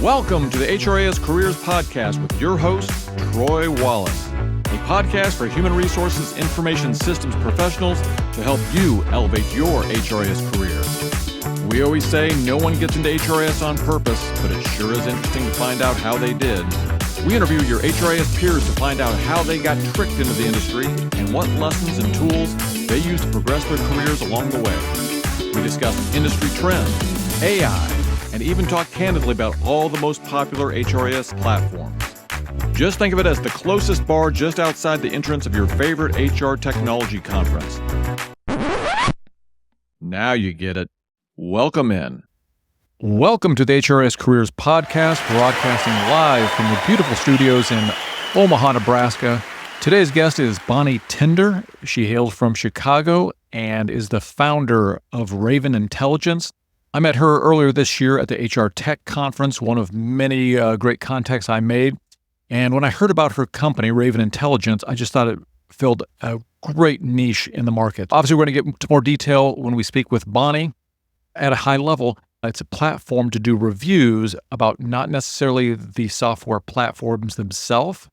Welcome to the HRIS Careers Podcast with your host, Troy Wallace, a podcast for human resources information systems professionals to help you elevate your HRIS career. We always say no one gets into HRIS on purpose, but it sure is interesting to find out how they did. We interview your HRIS peers to find out how they got tricked into the industry and what lessons and tools they use to progress their careers along the way. We discuss industry trends, AI, and even talk candidly about all the most popular HRIS platforms. Just think of it as the closest bar just outside the entrance of your favorite HR technology conference. Now you get it. Welcome in. Welcome to the HRIS Careers Podcast, broadcasting live from the beautiful studios in Omaha, Nebraska. Today's guest is Bonnie Tinder. She hails from Chicago and is the founder of Raven Intelligence. I met her earlier this year at the HR Tech Conference, one of many great contacts I made. And when I heard about her company, Raven Intelligence, I just thought it filled a great niche in the market. Obviously, we're going to get into more detail when we speak with Bonnie. At a high level, it's a platform to do reviews about not necessarily the software platforms themselves,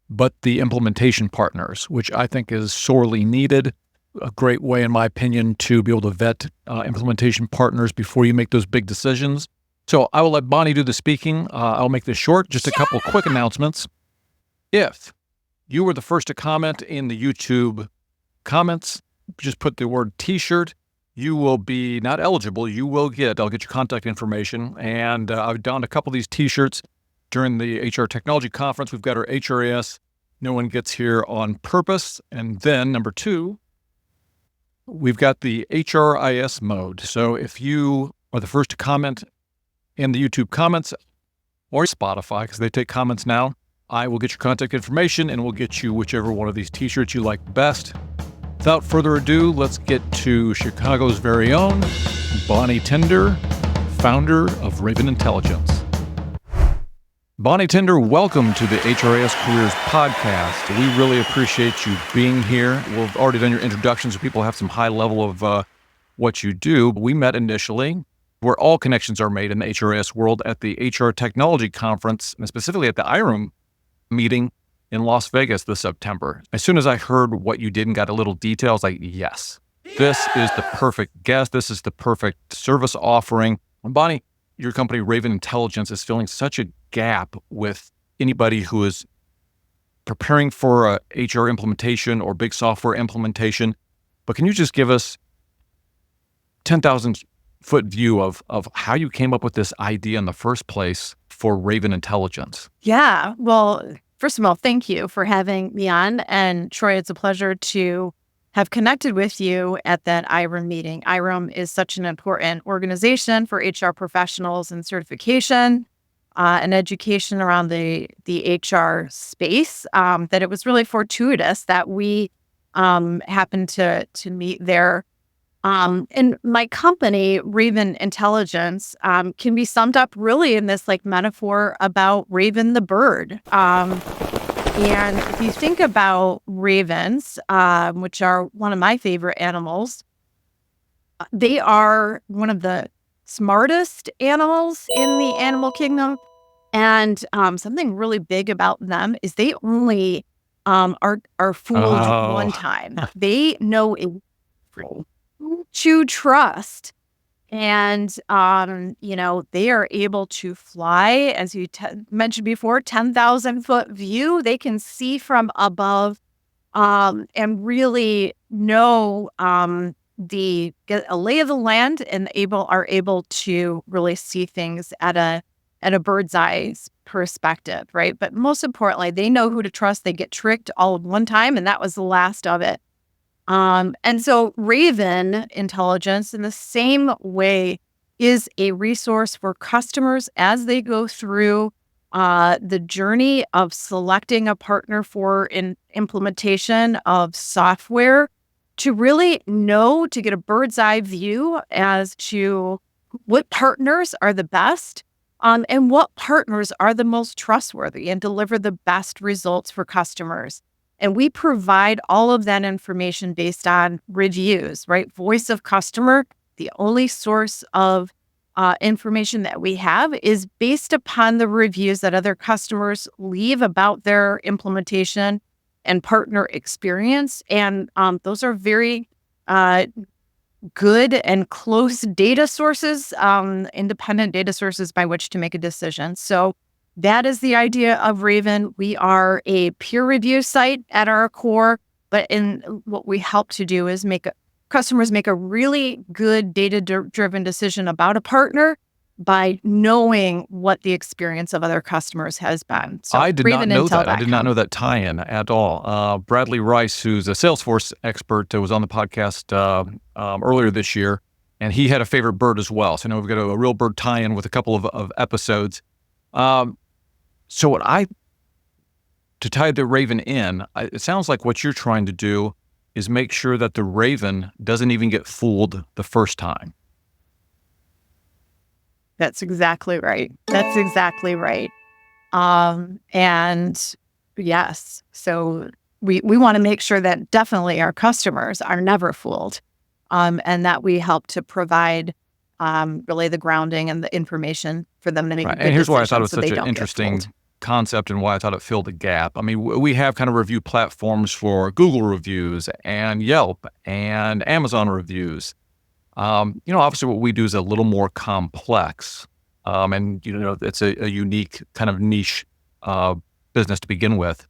but the implementation partners, which I think is sorely needed. A great way, in my opinion, to be able to vet implementation partners before you make those big decisions. So I will let Bonnie do the speaking. I'll make this short. Just a couple quick announcements. If you were the first to comment in the YouTube comments, just put the word t-shirt. You will be not eligible. I'll get your contact information. And I've donned a couple of these t-shirts during the HR Technology Conference. We've got our HRIS. No one gets here on purpose. And then number two, we've got the HRIS mode. So if you are the first to comment in the YouTube comments or Spotify, because they take comments now, I will get your contact information and we'll get you whichever one of these t-shirts you like best. Without further ado, let's get to Chicago's very own Bonnie Tinder, founder of Raven Intelligence. Bonnie Tinder, welcome to the HRIS Careers Podcast. We really appreciate you being here. We've already done your introduction, so people have some high level of what you do. We met initially where all connections are made in the HRIS world at the HR Technology Conference, and specifically at the IRIM meeting in Las Vegas this September. As soon as I heard what you did and got a little detail, I was like, yes, this is the perfect guest. This is the perfect service offering. And Bonnie, your company, Raven Intelligence, is filling such a gap with anybody who is preparing for a HR implementation or big software implementation. But can you just give us 10,000-foot view of how you came up with this idea in the first place for Raven Intelligence? Yeah, well, first of all, thank you for having me on. And Troy, it's a pleasure to have connected with you at that IRIM meeting. IRIM is such an important organization for HR professionals and certification and education around the HR space, that it was really fortuitous that we happened to meet there. And my company, Raven Intelligence, can be summed up really in this metaphor about Raven the bird. And if you think about ravens, which are one of my favorite animals, they are one of the smartest animals in the animal kingdom. And something really big about them is they only are fooled one time. They know who to trust. And, they are able to fly, as you mentioned before, 10,000-foot view. They can see from above and really know get a lay of the land and are able to really see things at a bird's eye perspective, right? But most importantly, they know who to trust. They get tricked all at one time, and that was the last of it. And so Raven Intelligence, in the same way, is a resource for customers as they go through the journey of selecting a partner for an implementation of software, to really know, to get a bird's eye view as to what partners are the best and what partners are the most trustworthy and deliver the best results for customers. And we provide all of that information based on reviews, right? Voice of customer, the only source of information that we have is based upon the reviews that other customers leave about their implementation and partner experience. And those are very good and close data sources, independent data sources by which to make a decision. So that is the idea of Raven. We are a peer review site at our core, but in what we help to do is make customers make a really good data-driven decision about a partner by knowing what the experience of other customers has been. So I did not know that. I did not ravenintel.com. know that tie-in at all. Bradley Rice, who's a Salesforce expert, was on the podcast earlier this year, and he had a favorite bird as well. So now we've got a real bird tie-in with a couple of episodes. To tie the Raven in, it sounds like what you're trying to do is make sure that the Raven doesn't even get fooled the first time. That's exactly right. That's exactly right. And yes, so we want to make sure that definitely our customers are never fooled, and that we help to provide really the grounding and the information for them to make Right. good And here's why I thought it decisions was so such they an don't get interesting fooled. concept and why I thought it filled a gap. I mean, we have kind of review platforms for Google reviews and Yelp and Amazon reviews. Obviously what we do is a little more complex. And it's a unique kind of niche business to begin with.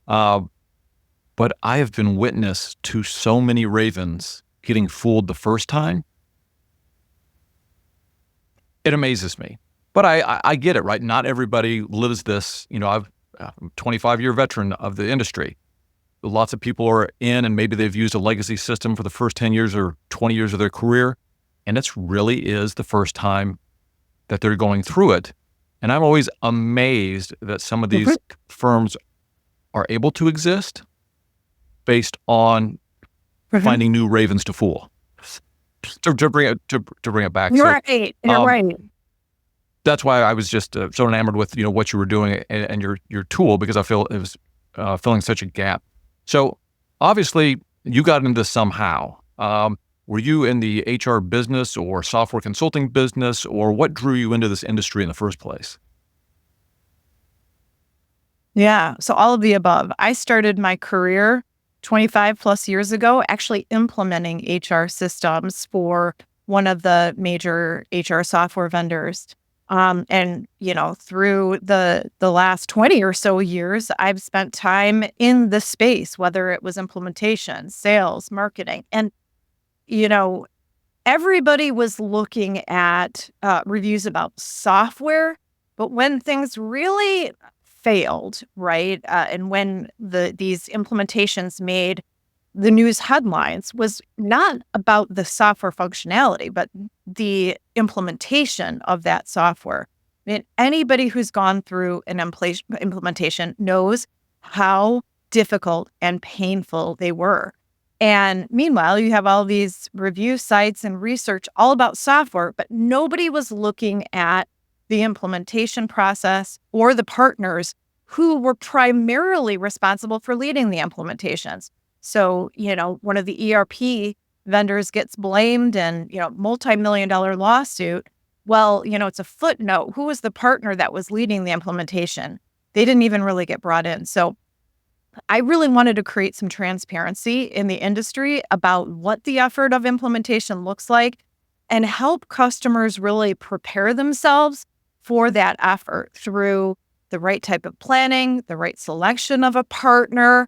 But I have been witness to so many Ravens getting fooled the first time. It amazes me. But I get it, right? Not everybody lives this. I'm a 25-year veteran of the industry. Lots of people are in and maybe they've used a legacy system for the first 10 years or 20 years of their career. And it really is the first time that they're going through it. And I'm always amazed that some of these firms are able to exist based on finding new Ravens to fool. To bring it back. You're right. You're right. That's why I was just so enamored with what you were doing and your tool, because I feel it was filling such a gap. So obviously you got into this somehow. Were you in the HR business or software consulting business, or what drew you into this industry in the first place? Yeah. So all of the above. I started my career 25 plus years ago, actually implementing HR systems for one of the major HR software vendors. And through the last 20 or so years, I've spent time in the space, whether it was implementation, sales, marketing, and everybody was looking at reviews about software, but when things really failed, right, and when these implementations made the news headlines, was not about the software functionality, but the implementation of that software. I mean, anybody who's gone through an implementation knows how difficult and painful they were. And meanwhile, you have all these review sites and research all about software, but nobody was looking at the implementation process or the partners who were primarily responsible for leading the implementations. So, one of the ERP vendors gets blamed and, multi-million-dollar lawsuit. Well, it's a footnote. Who was the partner that was leading the implementation? They didn't even really get brought in. So I really wanted to create some transparency in the industry about what the effort of implementation looks like and help customers really prepare themselves for that effort through the right type of planning, the right selection of a partner,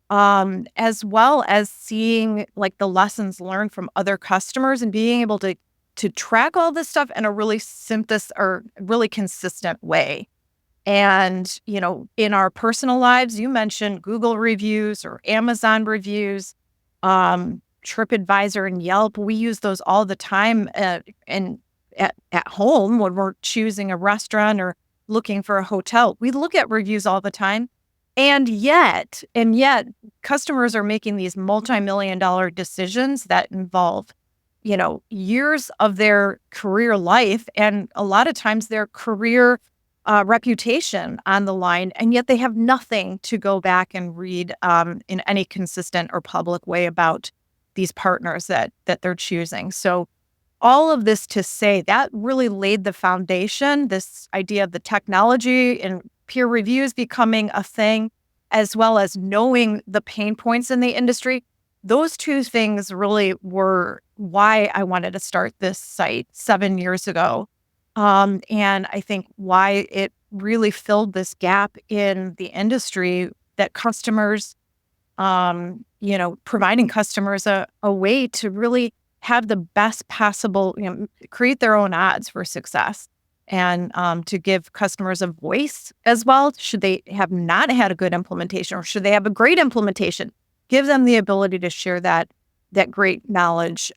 as well as seeing like the lessons learned from other customers and being able to track all this stuff in a really really consistent way. And, in our personal lives, you mentioned Google reviews or Amazon reviews, TripAdvisor and Yelp. We use those all the time at home when we're choosing a restaurant or looking for a hotel. We look at reviews all the time. And yet, customers are making these multi-million-dollar decisions that involve, years of their career life and a lot of times their career reputation on the line, and yet they have nothing to go back and read in any consistent or public way about these partners that they're choosing. So all of this to say that really laid the foundation, this idea of the technology and peer reviews becoming a thing, as well as knowing the pain points in the industry. Those two things really were why I wanted to start this site 7 years ago. And I think why it really filled this gap in the industry that customers, providing customers a way to really have the best possible, create their own odds for success, and to give customers a voice as well. Should they have not had a good implementation, or should they have a great implementation? Give them the ability to share that great knowledge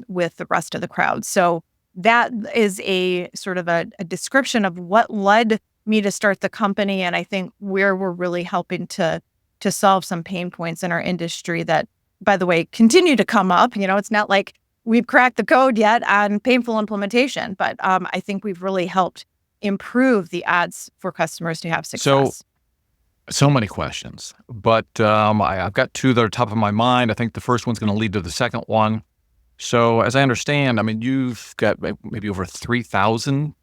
with the rest of the crowd. So that is a sort of a description of what led me to start the company, and I think where we're really helping to solve some pain points in our industry that, by the way, continue to come up. It's not like we've cracked the code yet on painful implementation, but I think we've really helped improve the odds for customers to have success. So many questions, but I've got two that are top of my mind. I think the first one's going to lead to the second one. So as I understand, you've got maybe over 3,000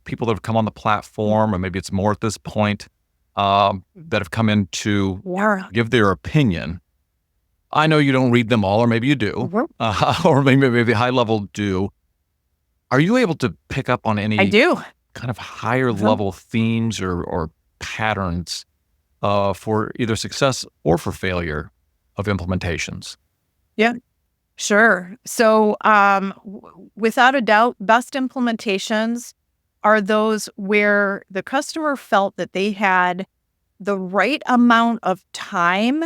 people that have come on the platform, or maybe it's more at this point, that have come in to give their opinion. I know you don't read them all, or maybe you do, or maybe high level do. Are you able to pick up on any I do. kind of higher level themes or patterns for either success or for failure of implementations? Yeah, sure. So without a doubt, best implementations are those where the customer felt that they had the right amount of time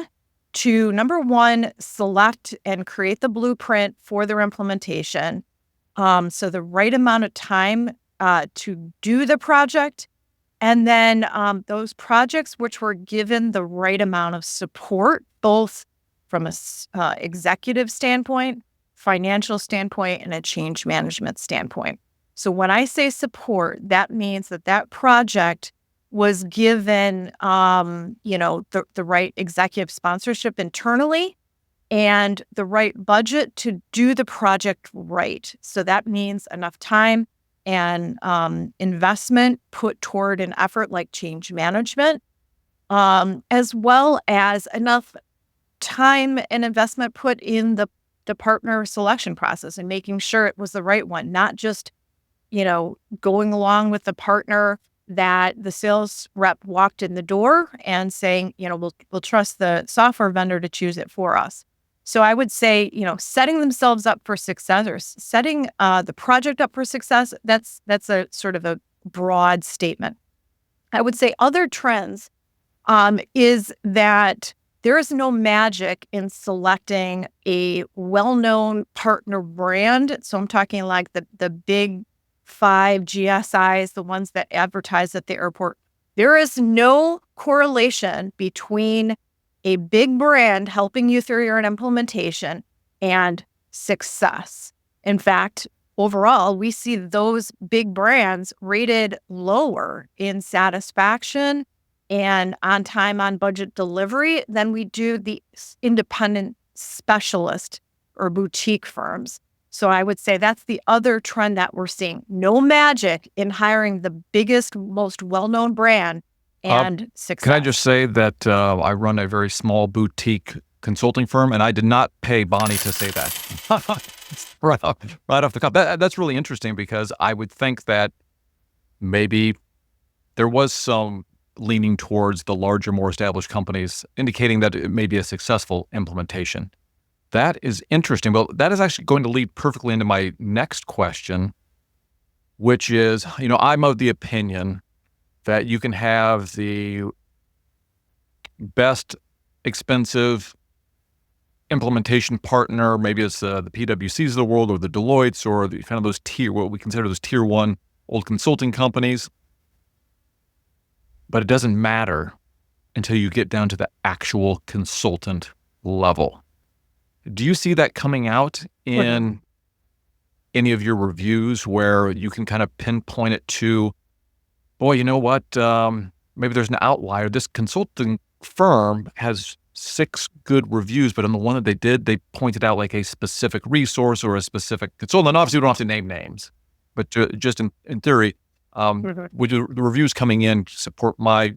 to, number one, select and create the blueprint for their implementation. So the right amount of time to do the project. And then those projects which were given the right amount of support, both from a executive standpoint, financial standpoint, and a change management standpoint. So when I say support, that means that project was given, the right executive sponsorship internally and the right budget to do the project right. So that means enough time and investment put toward an effort like change management, as well as enough time and investment put in the partner selection process and making sure it was the right one, not just going along with the partner that the sales rep walked in the door and saying, we'll trust the software vendor to choose it for us. So I would say, setting themselves up for success, or setting the project up for success, that's a sort of a broad statement. I would say other trends is that there is no magic in selecting a well-known partner brand. So I'm talking like the big 5 GSIs, the ones that advertise at the airport. There is no correlation between a big brand helping you through your implementation and success. In fact, overall, we see those big brands rated lower in satisfaction and on time, on budget delivery than we do the independent specialist or boutique firms. So I would say that's the other trend that we're seeing. No magic in hiring the biggest, most well-known brand and success. Can I just say that I run a very small boutique consulting firm, and I did not pay Bonnie to say that. right off the cuff. That's really interesting, because I would think that maybe there was some leaning towards the larger, more established companies, indicating that it may be a successful implementation. That is interesting. Well, that is actually going to lead perfectly into my next question, which is, I'm of the opinion that you can have the best expensive implementation partner, maybe it's the PwCs of the world, or the Deloittes, or the kind of those what we consider those tier one old consulting companies. But it doesn't matter until you get down to the actual consultant level. Do you see that coming out in any of your reviews, where you can kind of pinpoint it to, boy, you know what? Maybe there's an outlier. This consulting firm has 6 good reviews, but on the one that they did, they pointed out like a specific resource or a specific consultant. And obviously, we don't have to name names, but just in theory, would the reviews coming in support my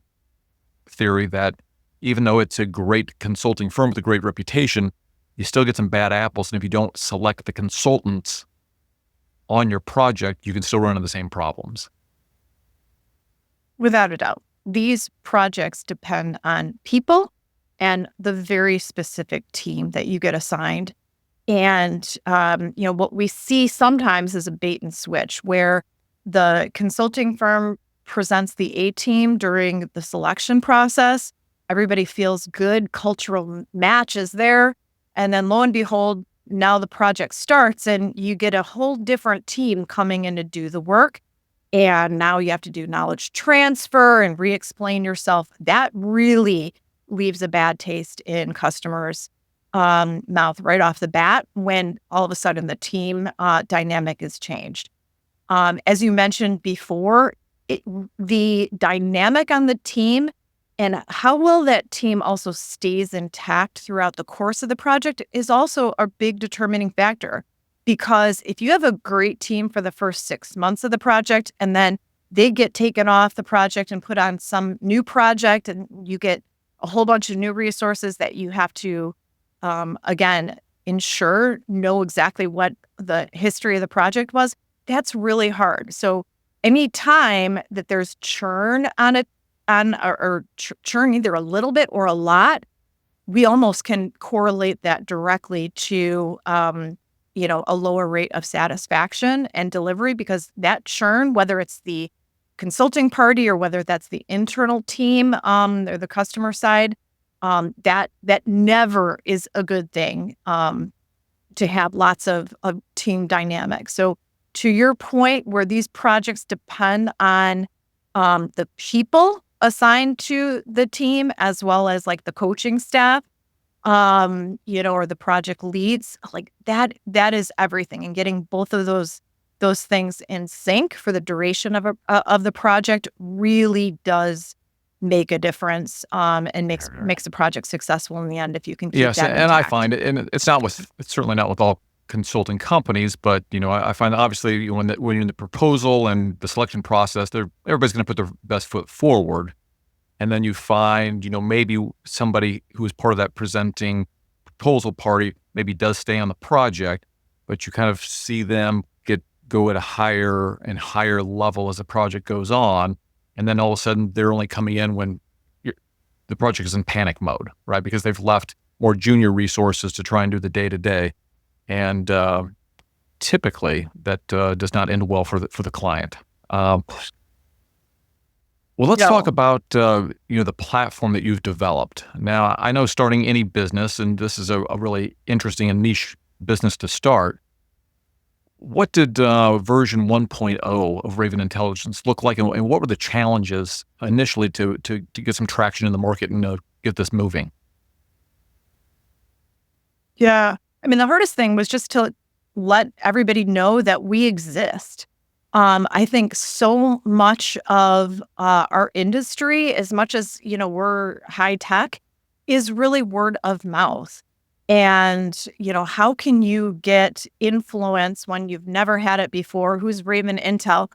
theory that even though it's a great consulting firm with a great reputation, you still get some bad apples. And if you don't select the consultants on your project, you can still run into the same problems. Without a doubt. These projects depend on people and the very specific team that you get assigned. And, what we see sometimes is a bait and switch where the consulting firm presents the A team during the selection process. Everybody feels good, cultural match is there. And then lo and behold, now the project starts and you get a whole different team coming in to do the work. And now you have to do knowledge transfer and re-explain yourself. That really leaves a bad taste in customers' mouth right off the bat when all of a sudden the team dynamic is changed. As you mentioned before, the dynamic on the team and how well that team also stays intact throughout the course of the project is also a big determining factor. Because if you have a great team for the first 6 months of the project and then they get taken off the project and put on some new project and you get a whole bunch of new resources that you have to, again, know exactly what the history of the project was, that's really hard. So any time that there's churn churn either a little bit or a lot, we almost can correlate that directly to a lower rate of satisfaction and delivery, because that churn, whether it's the consulting party or whether that's the internal team or the customer side, that never is a good thing to have lots of team dynamics. So to your point, where these projects depend on the people assigned to the team as well as like the coaching staff, or the project leads, like that is everything. And getting both of those things in sync for the duration of the project really does make a difference, and makes the project successful in the end if you can keep that intact. And I find it, and it's certainly not with all consulting companies, but I find that obviously when you're in the proposal and the selection process, everybody's going to put their best foot forward. And then you find, maybe somebody who is part of that presenting proposal party maybe does stay on the project, but you kind of see them go at a higher and higher level as the project goes on. And then all of a sudden they're only coming in when the project is in panic mode, right? Because they've left more junior resources to try and do the day-to-day. And typically that does not end well for the client. Well, let's talk about the platform that you've developed. Now, I know starting any business, and this is a really interesting and niche business to start. What did version 1.0 of Raven Intelligence look like, and what were the challenges initially to get some traction in the market and get this moving? Yeah, I mean, the hardest thing was just to let everybody know that we exist. I think so much of our industry, as much as, we're high tech, is really word of mouth. And, how can you get influence when you've never had it before? Who's Raven Intel?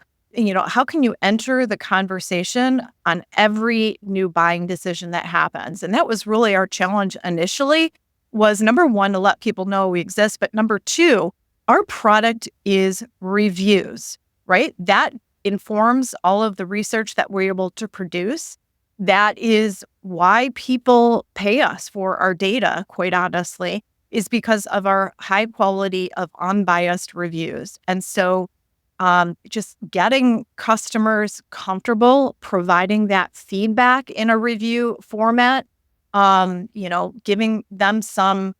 How can you enter the conversation on every new buying decision that happens? And that was really our challenge initially, was number one, to let people know we exist. But number two, our product is reviews. Right? That informs all of the research that we're able to produce. That is why people pay us for our data, quite honestly, is because of our high quality of unbiased reviews. And so just getting customers comfortable providing that feedback in a review format, giving them some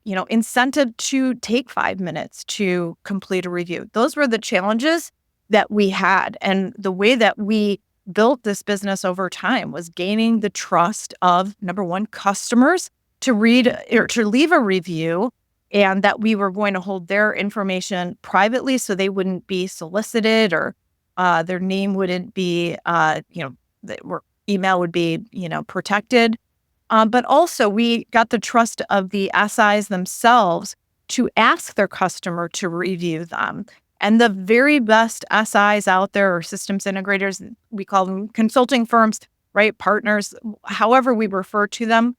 incentive to take 5 minutes to complete a review. Those were the challenges that we had. And the way that we built this business over time was gaining the trust of, number one, customers to read or to leave a review, and that we were going to hold their information privately so they wouldn't be solicited, or their name wouldn't be, email would be, protected. But also we got the trust of the SIs themselves to ask their customer to review them. And the very best SIs out there, or systems integrators, we call them consulting firms, right? Partners, however we refer to them,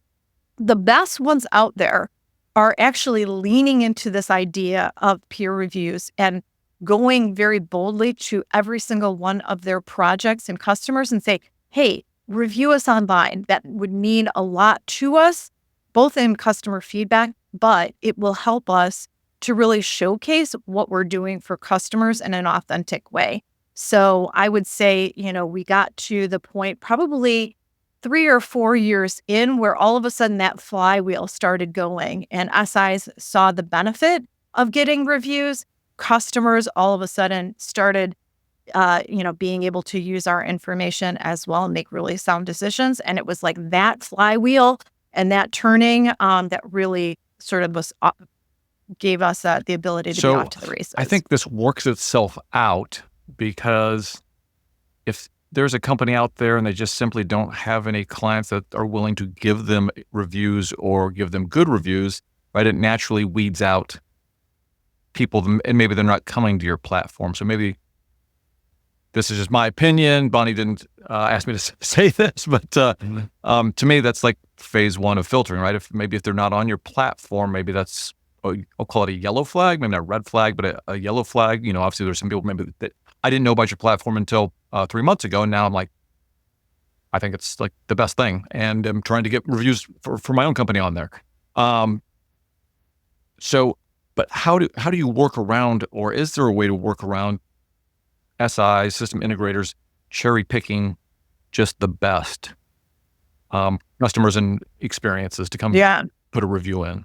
the best ones out there are actually leaning into this idea of peer reviews and going very boldly to every single one of their projects and customers and say, hey, review us online. That would mean a lot to us, both in customer feedback, but it will help us to really showcase what we're doing for customers in an authentic way. So I would say, we got to the point probably 3 or 4 years in where all of a sudden that flywheel started going and SIs saw the benefit of getting reviews. Customers all of a sudden started, being able to use our information as well and make really sound decisions. And it was like that flywheel and that turning that really sort of gave us the ability to be off to the races. I think this works itself out because if there's a company out there and they just simply don't have any clients that are willing to give them reviews or give them good reviews, right? It naturally weeds out people, and maybe they're not coming to your platform. So maybe this is just my opinion. Bonnie didn't ask me to say this, but to me, that's like phase one of filtering, right? If they're not on your platform, maybe that's, I'll call it a yellow flag, maybe not a red flag, but a yellow flag. Obviously there's some people maybe that I didn't know about your platform until 3 months ago. And now I'm like, I think it's like the best thing. And I'm trying to get reviews for my own company on there. But how do you work around, or is there a way to work around SIs, system integrators, cherry picking just the best customers and experiences to come put a review in?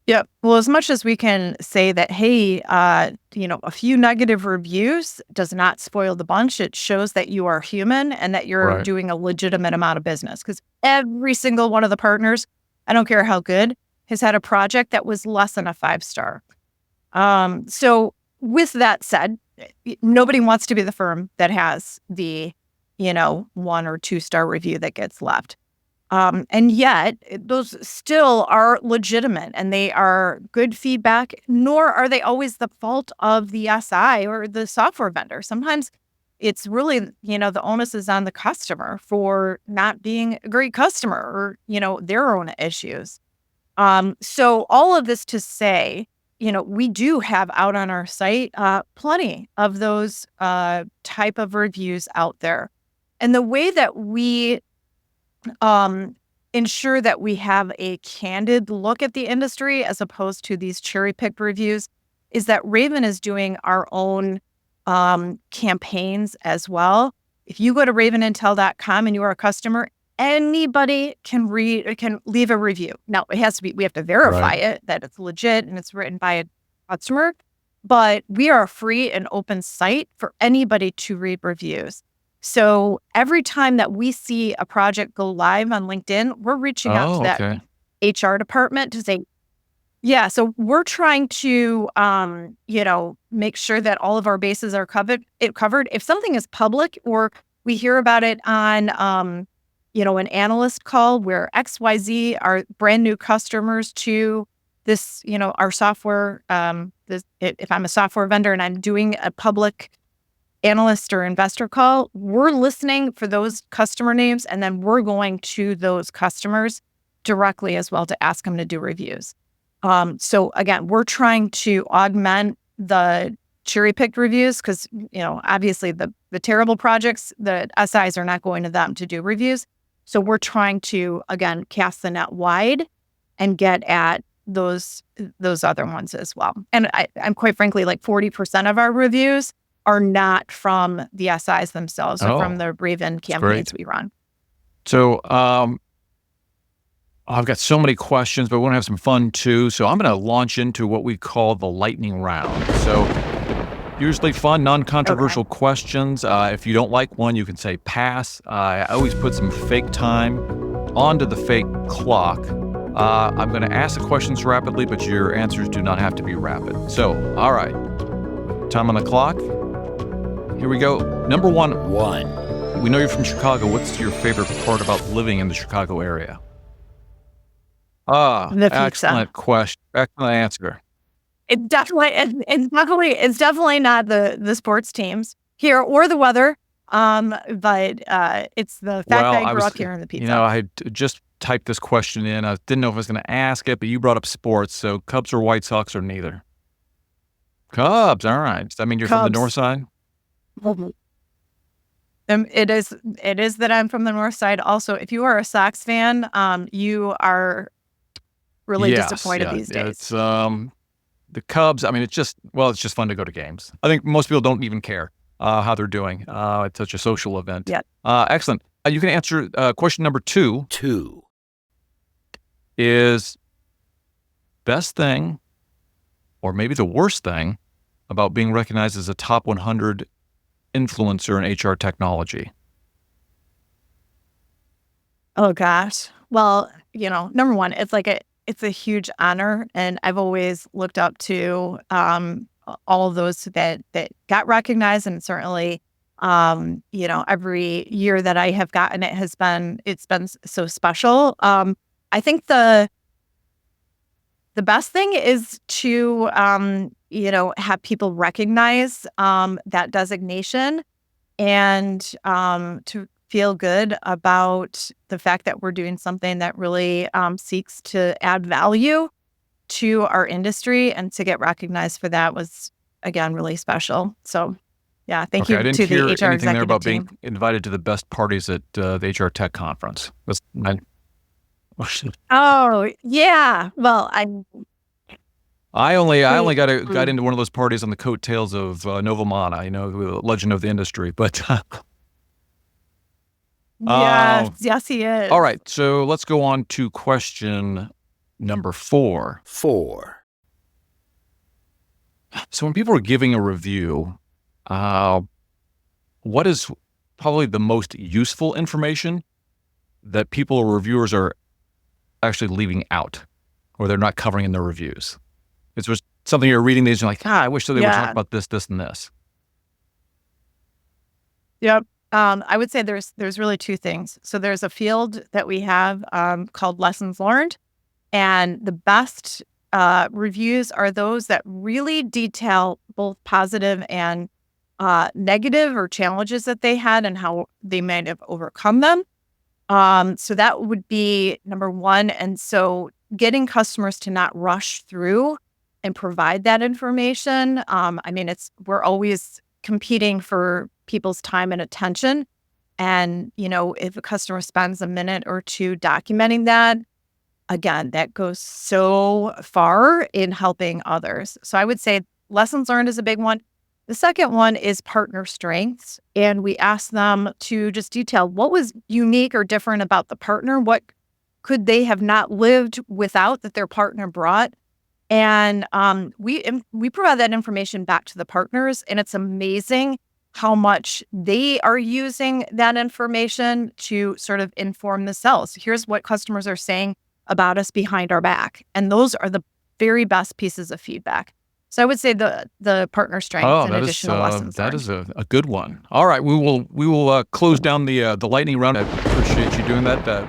Yeah. Well, as much as we can say that, hey, a few negative reviews does not spoil the bunch. It shows that you are human and that you're doing a legitimate amount of business. Because every single one of the partners, I don't care how good, has had a project that was less than a 5-star. So with that said, nobody wants to be the firm that has the, 1 or 2-star review that gets left. And yet those still are legitimate and they are good feedback, nor are they always the fault of the SI or the software vendor. Sometimes it's really, the onus is on the customer for not being a great customer or, their own issues. So all of this to say, we do have out on our site plenty of those type of reviews out there. And the way that we ensure that we have a candid look at the industry as opposed to these cherry-picked reviews is that Raven is doing our own campaigns as well. If you go to ravenintel.com and you are a customer, anybody can leave a review. Now, we have to verify it, that it's legit and it's written by a customer, but we are a free and open site for anybody to read reviews. So every time that we see a project go live on LinkedIn, we're reaching out to that HR department to say, so we're trying to, make sure that all of our bases are covered. If something is public or we hear about it on, an analyst call where XYZ are brand new customers to this, our software, if I'm a software vendor and I'm doing a public analyst or investor call, we're listening for those customer names, and then we're going to those customers directly as well to ask them to do reviews. So again, we're trying to augment the cherry-picked reviews because, obviously the terrible projects, the SIs are not going to them to do reviews. So we're trying to, again, cast the net wide and get at those other ones as well. And I'm quite frankly, like 40% of our reviews are not from the SIs themselves or from the Raven campaigns we run. So I've got so many questions, but we want to have some fun too. So I'm going to launch into what we call the lightning round. So usually fun, non-controversial questions. If you don't like one, you can say pass. I always put some fake time onto the fake clock. I'm going to ask the questions rapidly, but your answers do not have to be rapid. So, all right. Time on the clock. Here we go. Number one. We know you're from Chicago. What's your favorite part about living in the Chicago area? The pizza. Excellent question. Excellent answer. It's definitely not the sports teams here or the weather. But it's the fact that I grew up here in the pizza. I just typed this question in. I didn't know if I was going to ask it, but you brought up sports. So Cubs or White Sox or neither? Cubs. All right. Does that mean you're from the north side? It is that I'm from the north side. Also, if you are a Sox fan, you are really disappointed these days. It's the Cubs. I mean, it's just fun to go to games. I think most people don't even care how they're doing. It's such a social event. Yeah. Excellent. You can answer question number 2. 2 is best thing, or maybe the worst thing, about being recognized as a top 100 influencer in HR technology. Oh gosh. Well, number one, it's a huge honor, and I've always looked up to all of those that got recognized, and certainly every year that I have gotten it it's been so special. I think the best thing is to have people recognize that designation, and to feel good about the fact that we're doing something that really seeks to add value to our industry, and to get recognized for that was, again, really special. So, yeah, thank you to the HR executive team. I didn't hear anything there about team. being invited to the best parties at the HR Tech Conference. Oh, yeah. Well, I only got into one of those parties on the coattails of Novamana, the legend of the industry. But yes, he is. All right, so let's go on to question number 4. 4 So when people are giving a review, what is probably the most useful information that people or reviewers are actually leaving out, or they're not covering in their reviews? It's just something you're reading these and you're like, I wish they would talk about this, this, and this. Yep. I would say there's really 2 things. So there's a field that we have called lessons learned, and the best reviews are those that really detail both positive and negative or challenges that they had, and how they might have overcome them. So that would be number 1. And so getting customers to not rush through and provide that information. We're always competing for people's time and attention. And, if a customer spends a minute or 2 documenting that, again, that goes so far in helping others. So I would say lessons learned is a big one. The second one is partner strengths. And we ask them to just detail what was unique or different about the partner. What could they have not lived without that their partner brought? And we provide that information back to the partners, and it's amazing how much they are using that information to sort of inform themselves. Here's what customers are saying about us behind our back. And those are the very best pieces of feedback. So I would say the partner strengths and additional lessons that learned. is a good one. All right, we will close down the lightning round. I appreciate you doing that.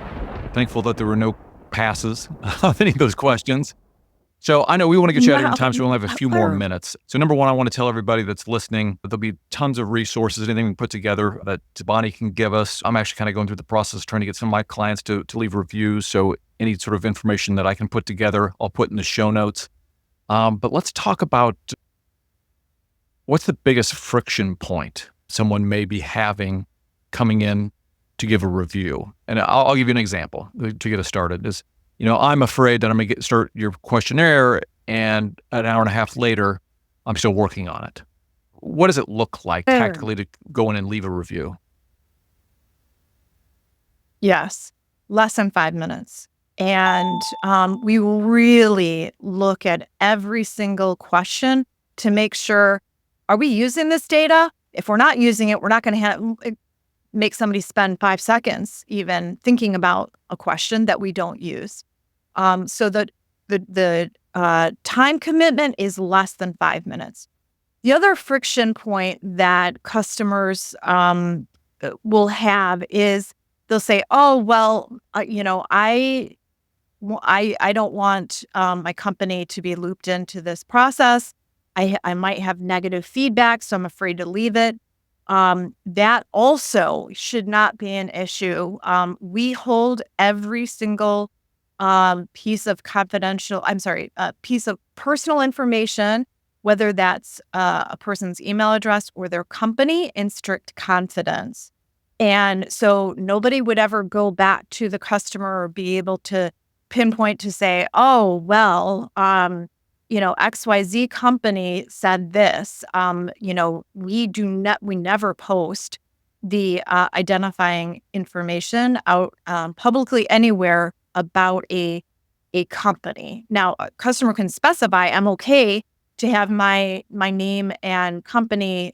Thankful that there were no passes of any of those questions. So I know we want to get you out of here in time, so we only have a few more minutes. So number 1, I want to tell everybody that's listening that there'll be tons of resources, anything we can put together that Bonnie can give us. I'm actually kind of going through the process trying to get some of my clients to leave reviews. So any sort of information that I can put together, I'll put in the show notes. But let's talk about what's the biggest friction point someone may be having coming in to give a review. And I'll give you an example to get us started. I'm afraid that I'm going to start your questionnaire, and an hour and a half later, I'm still working on it. What does it look like tactically to go in and leave a review? Yes, less than 5 minutes. And we really look at every single question to make sure, are we using this data? If we're not using it, we're not going to make somebody spend 5 seconds even thinking about a question that we don't use. So the time commitment is less than 5 minutes. The other friction point that customers will have is they'll say, "Oh, well, I don't want my company to be looped into this process. I might have negative feedback, so I'm afraid to leave it." That also should not be an issue. We hold every single piece of piece of personal information, whether that's a person's email address or their company, in strict confidence. And so nobody would ever go back to the customer or be able to pinpoint to say, "Oh, well, XYZ company said this." We never post the identifying information out publicly anywhere about a company. Now, a customer can specify, "I'm okay to have my name and company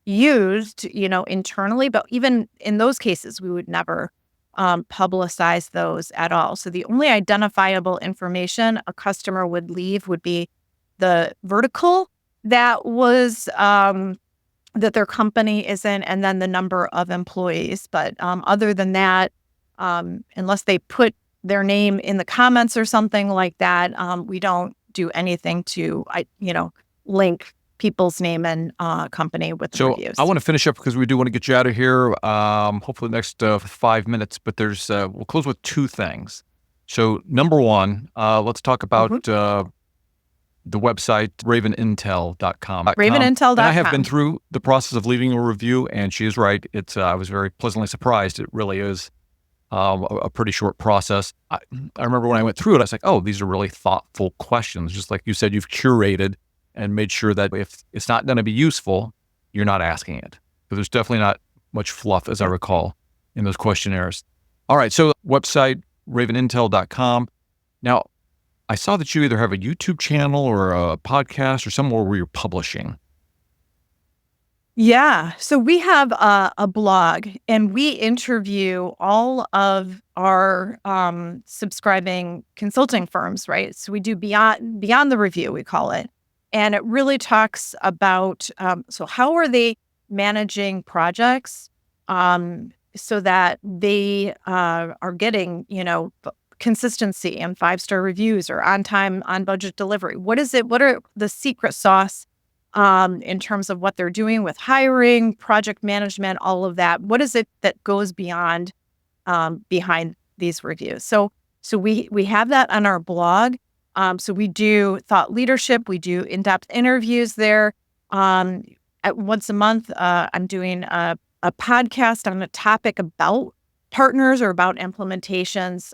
used, internally," but even in those cases, we would never publicize those at all. So the only identifiable information a customer would leave would be the vertical that was that their company is in, and then the number of employees. But other than that, unless they put their name in the comments or something like that, we don't do anything to link people's name and company with the reviews. I want to finish up because we do want to get you out of here, hopefully the next 5 minutes, but we'll close with two things. So number one, let's talk about the website, ravenintel.com. Ravenintel.com. And I have been through the process of leaving a review, and she is right. I was very pleasantly surprised. It really is a pretty short process. I remember when I went through it, I was like, oh, these are really thoughtful questions. Just like you said, you've curated and made sure that if it's not going to be useful, you're not asking it. Because there's definitely not much fluff, as I recall, in those questionnaires. All right, so website, ravenintel.com. Now, I saw that you either have a YouTube channel or a podcast or somewhere where you're publishing. Yeah. So we have a blog, and we interview all of our subscribing consulting firms, right? So we do beyond the review, we call it. And it really talks about, so how are they managing projects so that they are getting, consistency and 5-star reviews or on time, on budget delivery? What are the secret sauce in terms of what they're doing with hiring, project management, all of that? What is it that goes behind these reviews? So we have that on our blog. So we do thought leadership. We do in-depth interviews there. Once a month, I'm doing a podcast on a topic about partners or about implementations.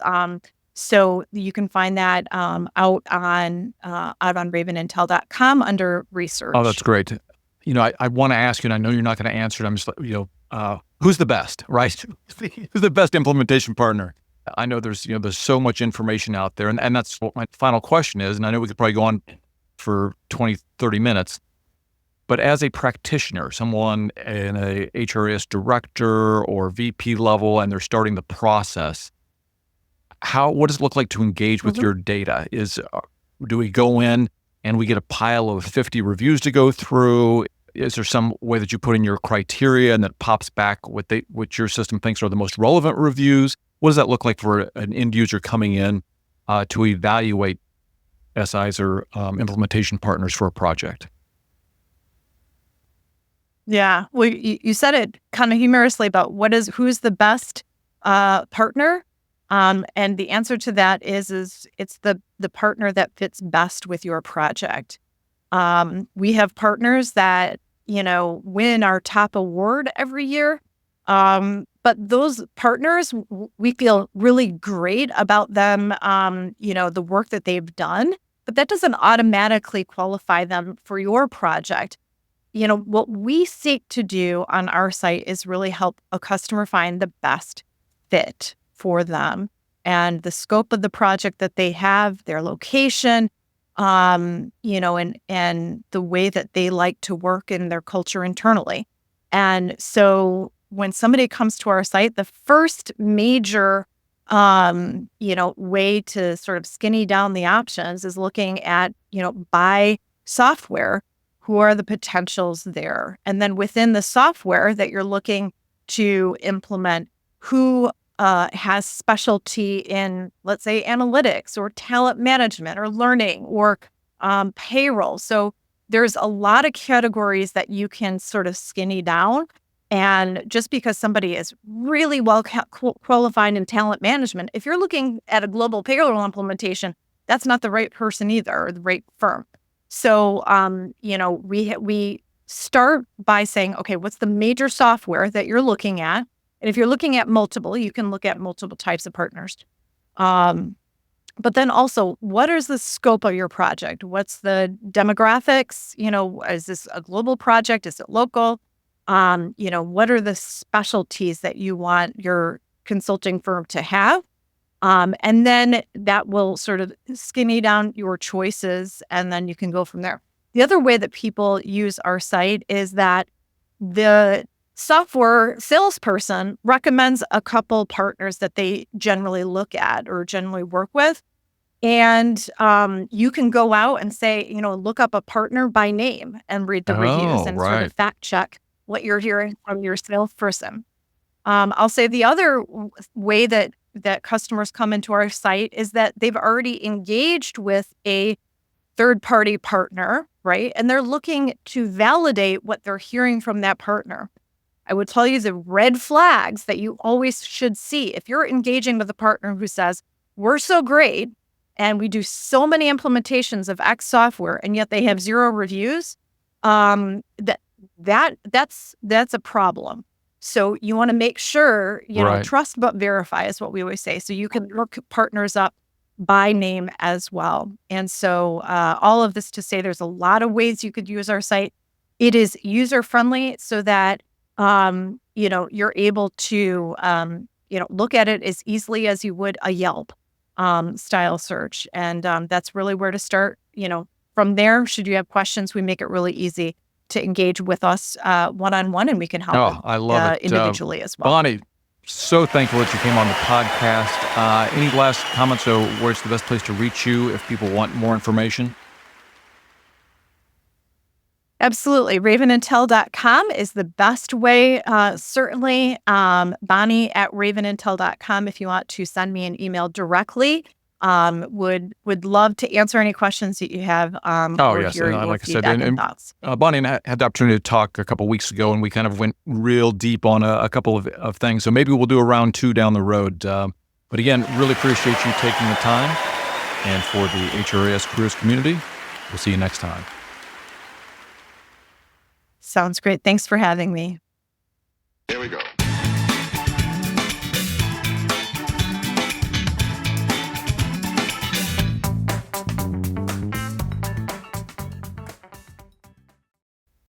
So you can find that out on ravenintel.com under research. Oh, that's great. I want to ask you, and I know you're not going to answer it. I'm just like, who's the best, right? Who's the best implementation partner? I know there's so much information out there, and that's what my final question is. And I know we could probably go on for 20, 30 minutes, but as a practitioner, someone in a HRIS director or VP level, and they're starting the process, what does it look like to engage with your data? Do we go in and we get a pile of 50 reviews to go through? Is there some way that you put in your criteria and that pops back what your system thinks are the most relevant reviews? What does that look like for an end user coming in to evaluate SIs or implementation partners for a project? Yeah. Well, you said it kind of humorously about who's the best partner. And the answer to that is it's the partner that fits best with your project. We have partners that, win our top award every year. But those partners, we feel really great about them, the work that they've done, but that doesn't automatically qualify them for your project. What we seek to do on our site is really help a customer find the best fit for them and the scope of the project that they have, their location, and the way that they like to work in their culture internally. And so when somebody comes to our site, the first major, way to sort of skinny down the options is looking at, by software, who are the potentials there? And then within the software that you're looking to implement, who has specialty in, let's say, analytics or talent management or learning or payroll. So there's a lot of categories that you can sort of skinny down. And just because somebody is really well qualified in talent management, if you're looking at a global payroll implementation, that's not the right person either, or the right firm. So, we start by saying, okay, what's the major software that you're looking at? And if you're looking at multiple, you can look at multiple types of partners. But then also, what is the scope of your project? What's the demographics? Is this a global project? Is it local? What are the specialties that you want your consulting firm to have? And then that will sort of skinny down your choices, and then you can go from there. The other way that people use our site is that the software salesperson recommends a couple partners that they generally look at or generally work with. And you can go out and say, look up a partner by name and read the reviews and sort of fact check what you're hearing from your salesperson. I'll say the other way that customers come into our site is that they've already engaged with a third-party partner, right? And they're looking to validate what they're hearing from that partner. I would tell you the red flags that you always should see. If you're engaging with a partner who says, we're so great and we do so many implementations of X software, and yet they have 0 reviews, that's a problem. So you want to make sure, trust but verify is what we always say. So you can look partners up by name as well. And so all of this to say there's a lot of ways you could use our site. It is user-friendly so that, you're able to, look at it as easily as you would a Yelp style search. And that's really where to start. From there, should you have questions, we make it really easy to engage with us one-on-one, and we can help I love it. individually as well. Bonnie, so thankful that you came on the podcast. Any last comments or where's the best place to reach you if people want more information? Absolutely. ravenandtell.com is the best way. Certainly, Bonnie at ravenandtell.com if you want to send me an email directly. Would love to answer any questions that you have. Yes. And like I said, Bonnie and I had the opportunity to talk a couple of weeks ago, and we kind of went real deep on a couple of things. So maybe we'll do a round 2 down the road. But again, really appreciate you taking the time. And for the HRIS Careers community, we'll see you next time. Sounds great. Thanks for having me. Here we go.